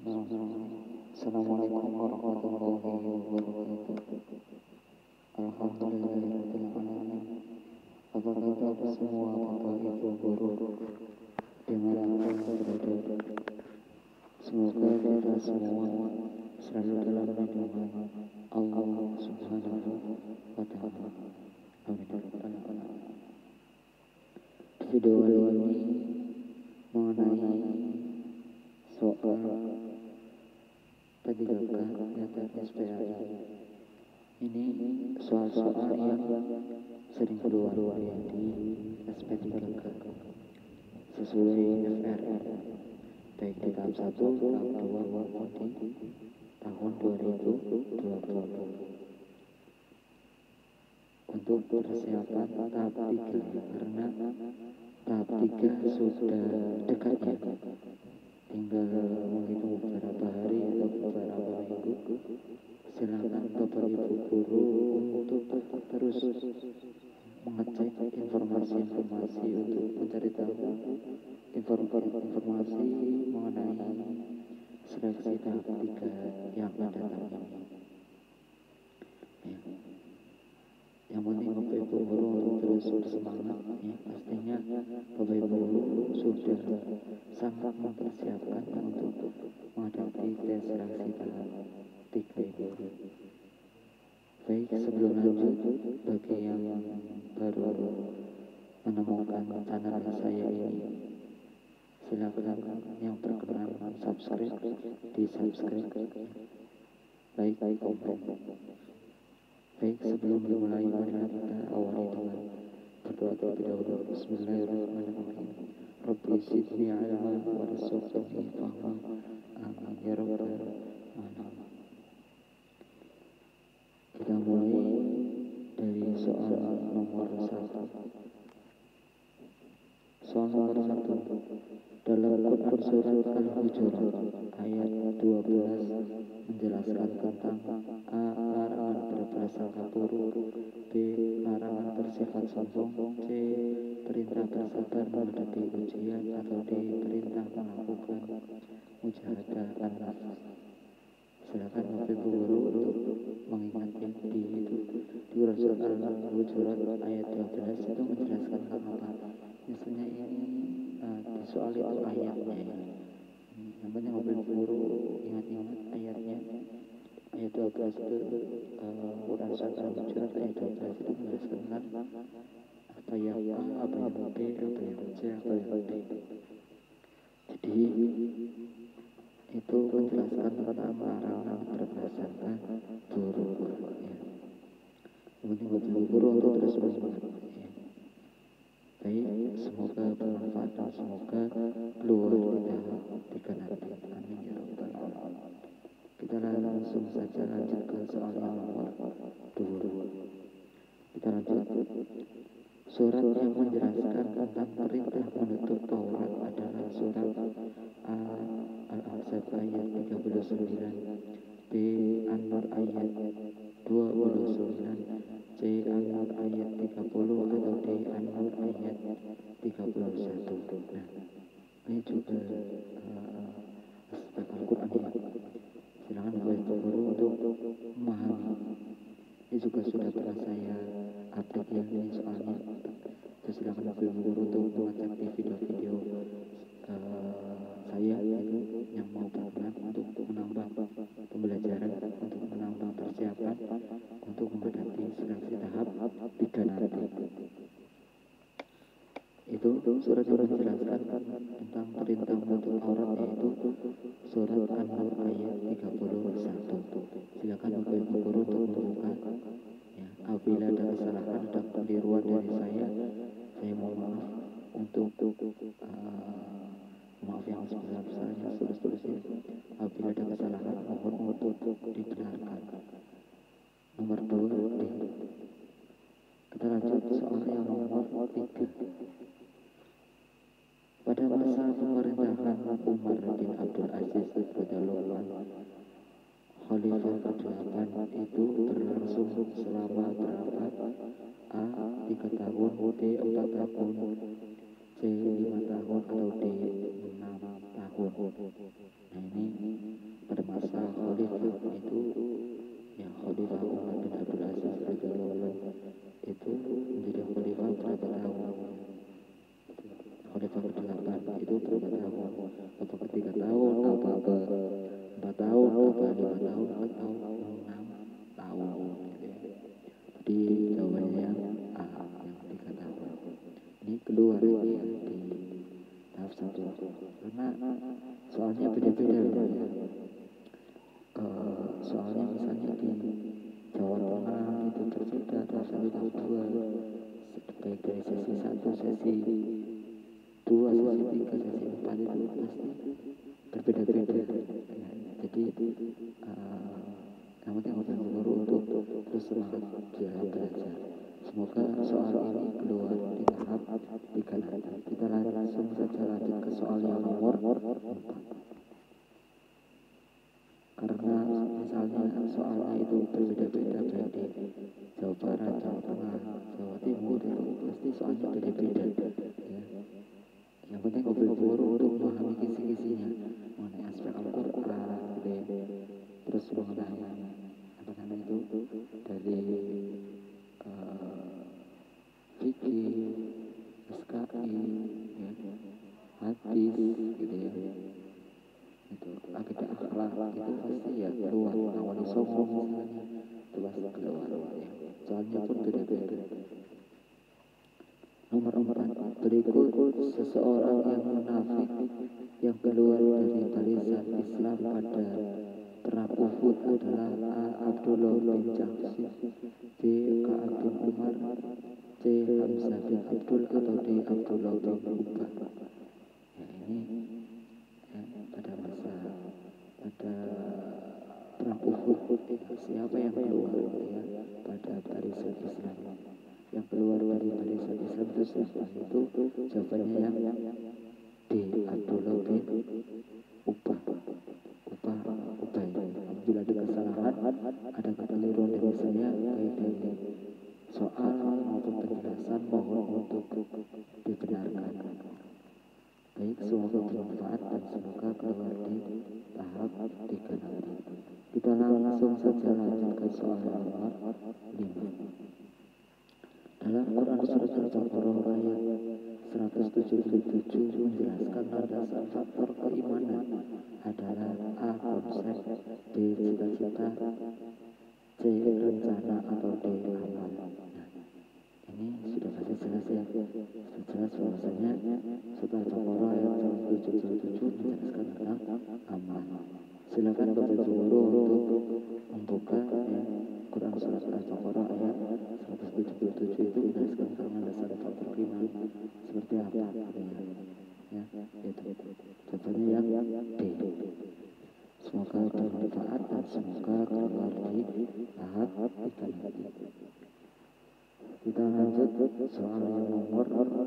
Bismillahirrahmanirrahim. Assalamualaikum warahmatullahi wabarakatuh. Alhamdulillahirabbil alamin. Apa kabar semua Bapak Ibu guru dimanapun berada? Semoga kita semua selalu dalam lindungan Allah Subhanahu wa Ta'ala. Amin. Di video ini mengenai soal P3K dan SPAI. Ini soal-soal yang sering keluar di SP3K sesuai FRR, baik di tahap 1, tahap 2 maupun di tahun 2020. Untuk persiapan tahap 3, karena tahap 3 sudah dekat ya, tinggal menghitung beberapa hari atau beberapa minggu. Silakan Bapak Ibu guru untuk terus mengecek informasi-informasi untuk mencari tahu informasi mengenai seleksi tahap 3 yang akan datang ini. Ya. Yang penting Bapak Ibu guru untuk terus bersemangat ya. Pastinya Bapak Ibu guru sudah sangat mempersiapkan untuk menghadapi tes seleksi tahap 3 ini. Baik, sebelum lanjut, bagi yang baru menemukan channel saya ini, silakan yang berkenan subscribe, di subscribe, like, komen. Baik, sebelum dimulai, marilah kita awali dengan berdoa terlebih dahulu. Bismillahirrahmanirrahim. Rabbi zidni ilman warzuqni fahman. Amin ya rabbal alamin. Kita mulai dari soal nomor 1. Soal nomor 1. Dalam Quran surat Al-Hujurat ayat 12 menjelaskan tentang A. Larangan berprasangka buruk, B. Larangan bersifat sombong, C. Perintah bersabar menghadapi ujian, atau D. Perintah melakukan mujahadah an-nafs. Silakan Bapak Ibu guru untuk mengingatnya di Quran surat Al-Hujurat ayat 12 itu menjelaskan tentang apa. Misalnya ini di soal itu ayatnya ya. Yang penting Bapak Ibu guru ingat-ingat ayatnya. Ayat 12 itu Quran surat Al-Hujurat ayat 12 itu menjelaskan tentang apa yang A, apa yang B, apa yang C, apa yang D. Jadi itu menjelaskan tentang larangan berprasangka buruk ya. Yang penting buat Ibu guru untuk terus mengingat ya. Baik, semoga bermanfaat dan semoga keluar di tahap 3 nanti. Amin ya rabbal alamin. Kita langsung saja lanjut ke soal yang nomor 2. Kita lanjut. Surat yang menjelaskan tentang perintah menutup aurat adalah surat Al-Ahzab ayat 39, B. An-Nur ayat 29, C. An-Nur ayat 30, atau D. An-Nur ayat 31. Nah, ini juga aspek Al-Quran ya. Silakan Bapak Ibu guru untuk memahami. Ini juga sudah pernah saya update ya ini soalnya. Terus silakan Bapak Ibu guru untuk mengecek di video-video saya itu yang mau berkenan untuk menambah pembelajaran, untuk menambah persiapan untuk menghadapi seleksi tahap 3 nanti. Itu surat yang menjelaskan tentang perintah menutup aurat, yaitu surat An-Nur ayat 31. Silakan Bapak Ibu guru untuk membuka ya. Apabila ada kesalahan, ada keliruan dari saya mohon maaf untuk maaf yang sebesar-besarnya, tulus-tulusnya. Apabila ada kesalahan, mohon untuk dibenarkan. Nomor 2 D. Kita lanjut soal yang nomor 3. Pada masa pemerintahan Umar bin Abdul Aziz radhiyallahu anhu, Khalifah ke-8 itu berlangsung selama berapa? A. 3 tahun, B. 4 tahun, C. 5 tahun atau D 6 tahun. Nah ini pada masa Khalifah itu ya Khalifah Umar bin Abdul Aziz radhiyallahu itu menjadi Khalifah berapa tahun? Khalifah ke-8 itu berapa tahun? Apakah 3 tahun, apa 4 tahun, apa 5 tahun, atau 6 tahun gitu ya. Jadi jawabannya yang A, yang 3 tahun. Ini keluar ini ya di tahap 1 karena soalnya beda-beda ya. Soalnya misalnya di Jawa Tengah itu berbeda tahap 1, tahap 2, baik dari sesi 1, sesi 2, sesi 3, sesi 4 itu pasti berbeda-beda ya. Jadi yang penting open guru untuk terus semangat belajar. Semoga soal ini keluar di tahap 3 nanti. Kita langsung saja lanjut ke soal yang nomor 4. Karena misalnya soalnya itu berbeda-beda baik di Jawa Barat, Jawa Tengah, Jawa Timur itu pasti soalnya beda-beda ya. Yang penting open guru untuk memahami kisi-kisinya mengenai aspek Al-Quran gitu ya. Terus mengenai apa namanya itu dari fikih, SKI, ya, hadis gitu ya. Itu akidah akhlak itu pasti ya keluar awalnya sokong misalnya itu pasti keluar ya. Soalnya pun beda-beda. Nomor 4, berikut seseorang yang munafik yang keluar dari barisan Islam pada perang Uhud adalah A. Abdullah bin Jahsy, B. Ka'ab bin Umar, C. Hamzah bin Abdul, atau D. Abdullah bin Ubah. Ya ini ya, pada perang Uhud ya, siapa yang keluar ya pada barisan Islam? Yang keluar dari barisan Islam itu siapa? Itu jawabannya yang D. Abdullah bin Ubah. Bila ada kesalahan, ada kekeliruan dari saya, baik dari soal maupun penjelasan, mohon untuk dibenarkan. Baik, semoga bermanfaat dan semoga keluar di tahap 3 nanti. Kita langsung saja lanjut ke soal yang nomor 5. Dalam Quran Surat Al-Baqarah ayat 177 menjelaskan landasan faktor keimanan adalah A. Konsep, B. Cita-cita, C. Rencana, atau D. Amal. Nah, ini sudah pasti jelas ya. Sudah jelas bahwasanya Surat Al-Baqarah ayat 177 menjelaskan tentang amal. Silakan Bapak Guru untuk membuka ya, Quran Surat Al-Baqarah ayat 177 itu menjelaskan tentang landasan faktor keimanan seperti apa ya, itu jawabannya yang D. Semoga bermanfaat dan semoga keluar di tahap 3 nanti. Kita lanjut soal yang nomor 6.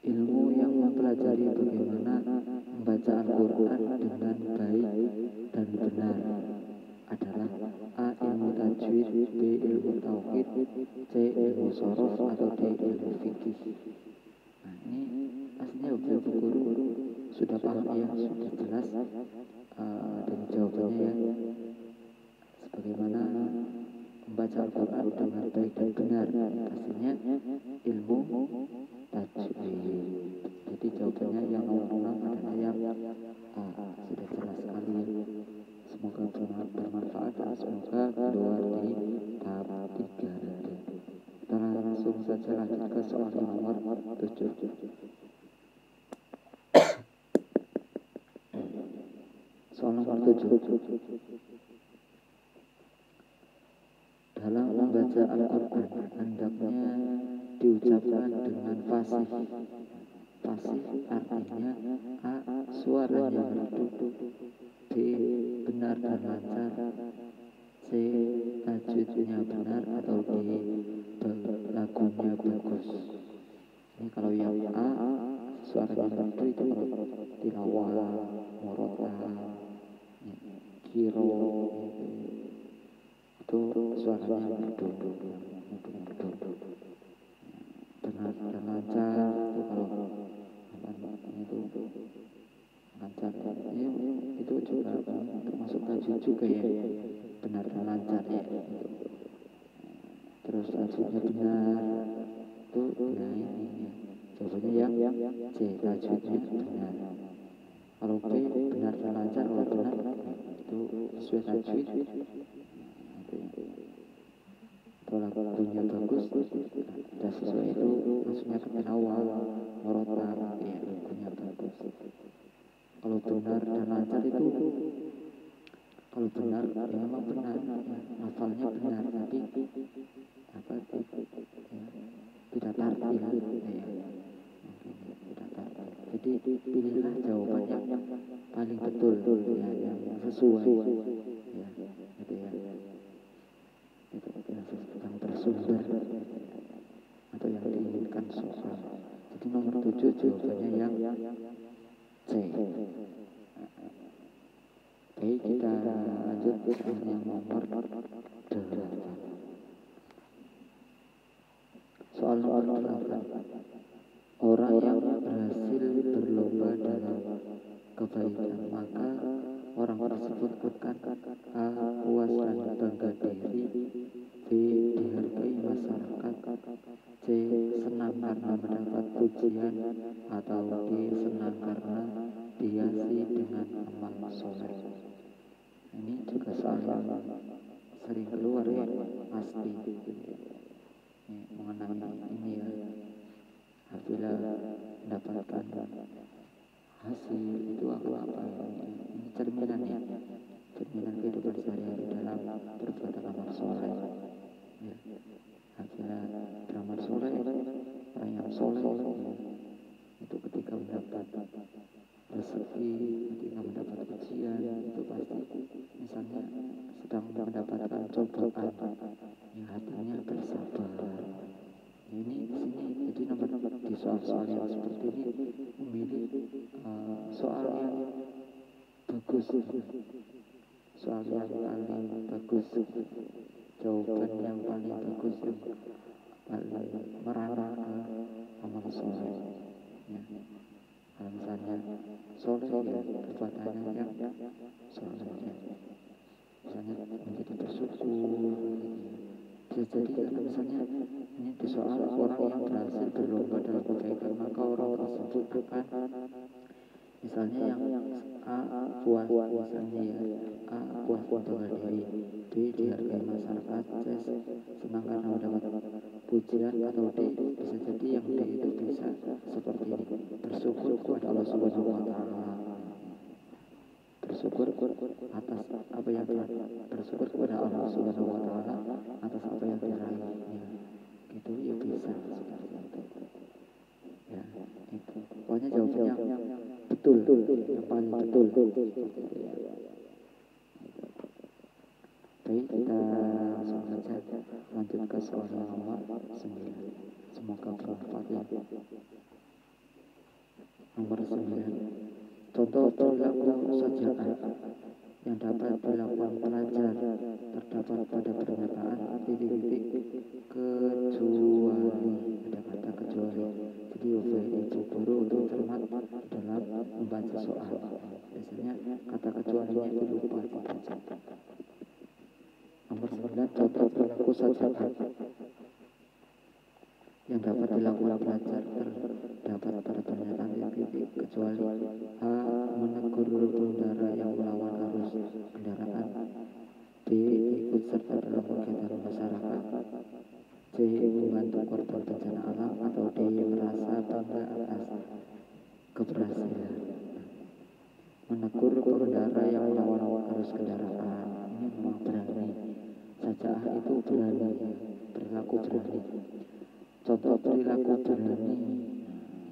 Ilmu yang mempelajari bagaimana membaca Al-Quran dengan baik dan benar adalah A. Ilmu tajwid, B. Ilmu tauhid, C. Ilmu shorof, atau D. Ilmu fikih. Nah ini pastinya Bapak Guru sudah paham ya, sudah jelas dan jawabannya ya sebagaimana membaca Al-Quran dengan baik dan benar, pastinya ilmu tajwid. Jadi jawabannya yang nomor 6 adalah yang A. Sudah jelas sekali ya. Semoga bermanfaat dan semoga keluar di tahap 3 nanti. Kita langsung saja lanjut ke soal yang nomor 7. Soal nomor 7. Dalam membaca Al-Quran hendaknya diucapkan dengan fasih. Fasih artinya A. Suaranya merdu, B. Benar dan lancar, C. Tajwidnya benar, atau D. Lagunya bagus. Ini kalau yang A suaranya merdu itu kalau tilawah, morotal, kiro itu suaranya merdu. betul benar dan lancar itu kalau apa itu lancar ya, itu juga termasuk tajwid juga ya, benar dan lancar ya itu. Terus tajwidnya benar itu, nah ini ya jawabannya yang C, tajwidnya benar. Kalau B benar dan lancar, kalau benar itu sesuai tajwid itu ya. Kalau lagunya bagus sudah sesuai itu, maksudnya ketenawal morotal ya, lagunya bagus. Kalau benar dan lancar itu, kalau benar ya memang benar ya, hafalnya benar tapi apa ya, tidak tartil ya, tidak tartil. Jadi pilihlah jawaban yang paling betul ya, yang sesuai ya, gitu ya, itu yang bersumber atau yang diinginkan soal. Jadi nomor 7 jawabannya yang C. Baik, kita lanjut soal yang nomor 8. Soal nomor 8. Orang yang berhasil berlomba dalam kebaikan, maka orang tersebut akan A. puas dan bangga diri, B. dihargai masyarakat, C. senang karena mendapat pujian, atau D. senang karena dihiasi dengan amal soleh. Ini juga soal yang sering keluar ya, pasti mengenai ini ya, apabila mendapatkan hasil itu apa ini cerminan ya, cerminan kehidupan sehari-hari dalam perbuatan amal soleh ya. Apabila beramal soleh, orang yang soleh itu ketika mendapat rezeki, ketika mendapat ujian itu pasti misalnya sedang mendapatkan cobaan ya, hatinya bersabar. Ini di sini jadi nomor di soal-soal yang seperti ini memilih soal yang bagus, soal yang paling bagus, jawaban yang paling bagus, yang paling merana ke amal soleh ya. Kalau misalnya soleh ya perbuatannya yang soleh ya, misalnya menjadi bersyukur gitu ya. Bisa jadi kalau misalnya ini di soal orang yang berhasil berlomba dalam kebaikan, maka orang tersebut akan misalnya yang A puas, misalnya ya A puas membangga diri, B dihargai masyarakat, C senang karena mendapat pujian, atau D bisa jadi yang D itu bisa seperti ini, bersyukur kepada Allah Subhanahu wa Ta'ala, bersyukur atas apa yang bersyukur kepada Allah Subhanahu wa Ta'ala atas apa yang diraihnya, gitu ya, bisa seperti itu ya. Itu pokoknya jawabannya betul, yang paling betul seperti itu ya. Baik, kita langsung saja lanjut ke soal yang nomor 9. Semoga bermanfaat ya. Nomor 9. Contoh perilaku saja'ah yang dapat dilakukan pelajar terdapat pada pernyataan titik-titik kecuali, ada kata kecuali. Jadi ibu guru untuk cermat dalam membaca soal. Biasanya kata kecualinya itu lupa dibaca. Nomor 9, contoh perilaku saja'ah yang dapat dilakukan pelajar terdapat pada pernyataan titik kecuali A. menegur pengendara yang melawan arus kendaraan, B. ikut serta dalam kegiatan masyarakat, C. membantu korban bencana alam, atau D. merasa bangga atas keberhasilan. Menegur pengendara yang melawan arus kendaraan ini memang berani, saja'ah itu berani ya, perilaku berani. Contoh perilaku berani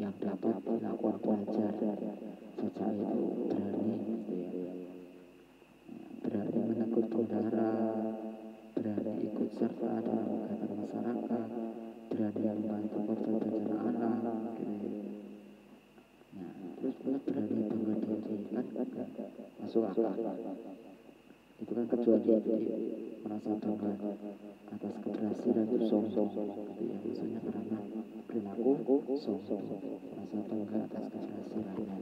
yang dapat dilakukan pelajar, saja'ah itu berani gitu ya. Berani menegur pengendara, berani ikut serta dalam kegiatan masyarakat, berani membantu korban bencana alam gitu ya. Nah, terus berani bangga diri kan masuk akal. Itu kan kecuali merasa bangga atas keberhasilan itu sombong gitu ya, maksudnya karena perilaku sombong, merasa bangga atas keberhasilannya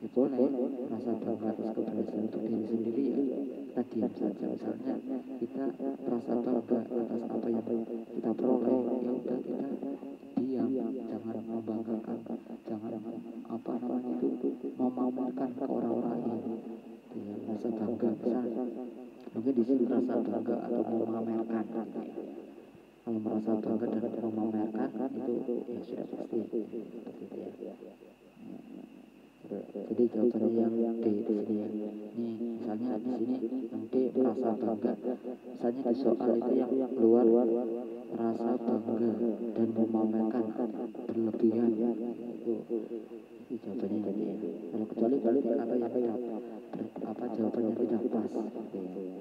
ya boleh merasa bangga atas keberhasilan untuk diri sendiri ya, kita diam saja. Misalnya kita merasa bangga atas apa yang kita peroleh, ya udah kita diam, jangan membanggakan, jangan apa namanya itu memamerkan ke orang lain ya, merasa bangga. Misal mungkin di sini merasa bangga atau memamerkan gitu ya. Kalau merasa bangga dan memamerkan itu ya sudah pasti seperti itu ya. Jadi jawabannya yang D di sini ya. Ini misalnya di sini yang D merasa bangga. Misalnya di soal itu yang keluar merasa bangga dan memamerkan berlebihan itu jawabannya yang D ya. Kalau kecuali berarti kata yang tidak apa jawabannya tidak pas gitu ya.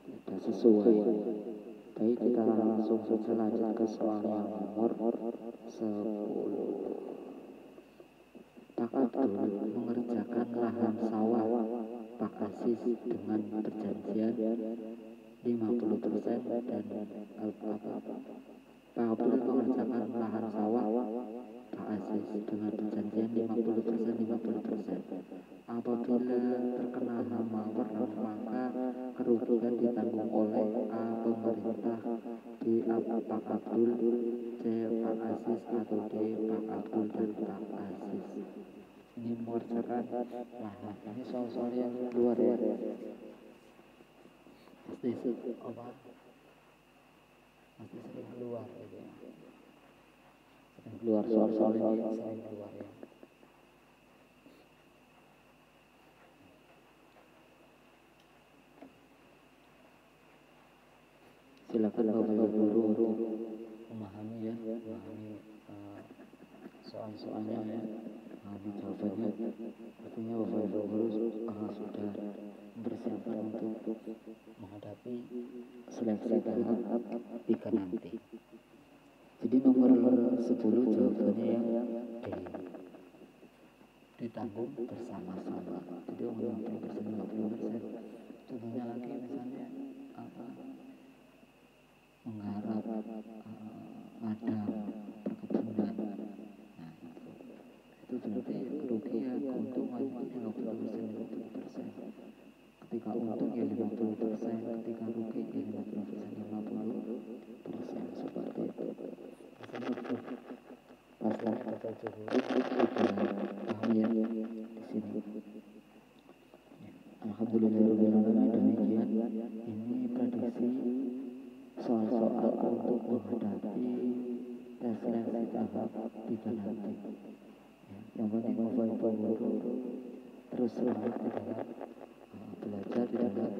Tidak sesuai. Baik, kita langsung saja lanjut ke soal yang nomor 10. Pak Abdul mengerjakan lahan sawah Pak Aziz dengan perjanjian 50% dan Pak Abdul mengerjakan lahan sawah Pak Aziz dengan perjanjian 50%. Apabila terkena hama warna maka kerugian ditanggung oleh A. pemerintah, B. Pak Abdul, C. Pak Aziz, atau D. Pak Abdul dan Pak Aziz. Ini mengerjakan lahan. Ini soal-soal yang luar ya. Pasti apa? Pasti sering keluar gitu ya. Sering keluar soal-soal ini sering keluar ya. Silakan Bapak Ibu guru untuk memahami ya, memahami soal-soalnya ya, memahami jawabannya. Artinya Bapak Ibu guru sudah mempersiapkan untuk menghadapi seleksi tahap 3 nanti. Jadi nomor 10 jawabannya yang D, ditanggung bersama-sama. Jadi 50%. Contohnya lagi misalnya apa, menggarap ladang perkebunan, nah itu berarti kerugian, keuntungan itu 50%. Ketika untung ya 50%, ketika rugi ya 50%, seperti itu. Masalah Bapak Ibu sudah paham ya di sini. Alhamdulillahirobbilalamin, demikian ini prediksi soal-soal untuk menghadapi tes seleksi tahap 3 nanti. Yang penting Bapak Ibu guru terus semangat di dalam belajar, di dalam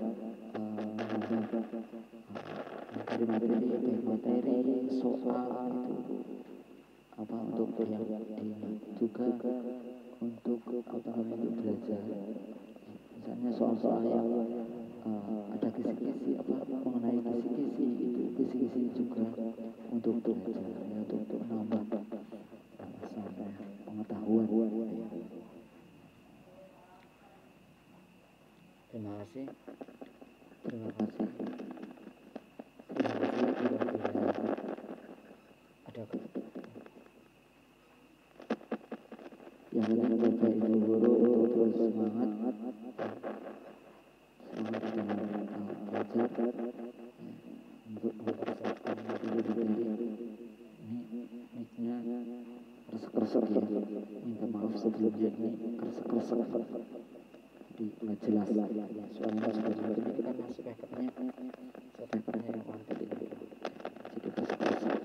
mengajar materi-materi, baik materi, soal itu apa untuk yang juga untuk apa namanya belajar. Misalnya soal-soal yang ada kisi-kisi apa mengenai kisi-kisi itu, kisi-kisi juga untuk belajar ya, untuk menambah pengetahuan ya. Terima kasih. Ada yang lain Bapak Ibu guru untuk terus semangat dalam belajar untuk mempersiapkan materi. Ini mic-nya kresek-kresek ya, minta maaf sebelumnya, ini kresek-kresek jadi nggak jelas suaranya seperti ini. Kita masuk speakernya yang mantap ini, jadi kresek-kresek.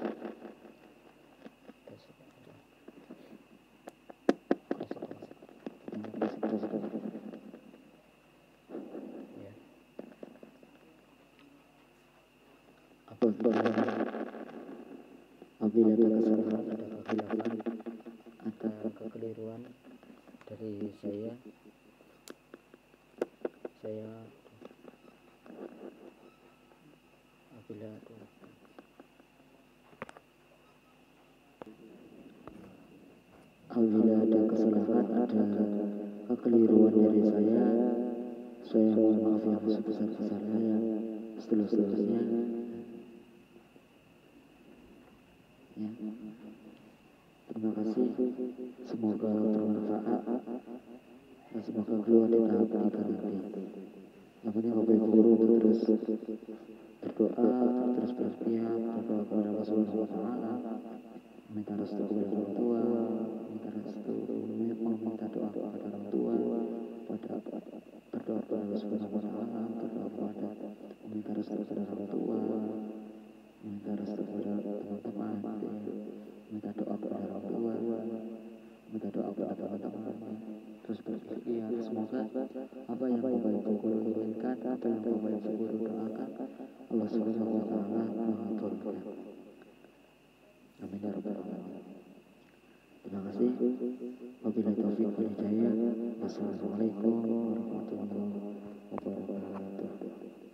Apabila ada kesalahan, ada kekhilafan, ada kekeliruan dari saya apabila ada kesalahan, ada kekeliruan dari saya, Saya mohon maaf yang sebesar-besarnya, yang setulus-tulusnya. Ya. Terima kasih. Semoga bermanfaat dan semoga keluar di tahap 3 nanti. Yang penting Bapak Ibu guru terus berdoa, terus berikhtiar, berdoa kepada Allah Subhanahu wa Ta'ala, minta restu kepada orang tua, minta restu, meminta doa kepada orang tua, pada berdoa kepada Allah Subhanahu wa Ta'ala, berdoa kepada minta restu kepada orang tua, minta restu kepada teman-teman, minta doa kepada orang tua, minta doa kepada teman-teman, terus berikhtiar. Semoga apa yang Bapak Ibu guru inginkan, apa yang Bapak Ibu guru doakan, Allah Subhanahu wa Ta'ala mengabulkan. Amin ya rabbal alamin. Terima kasih. Wabillahi taufiq wal hidayah. Wassalamualaikum warahmatullahi wabarakatuh.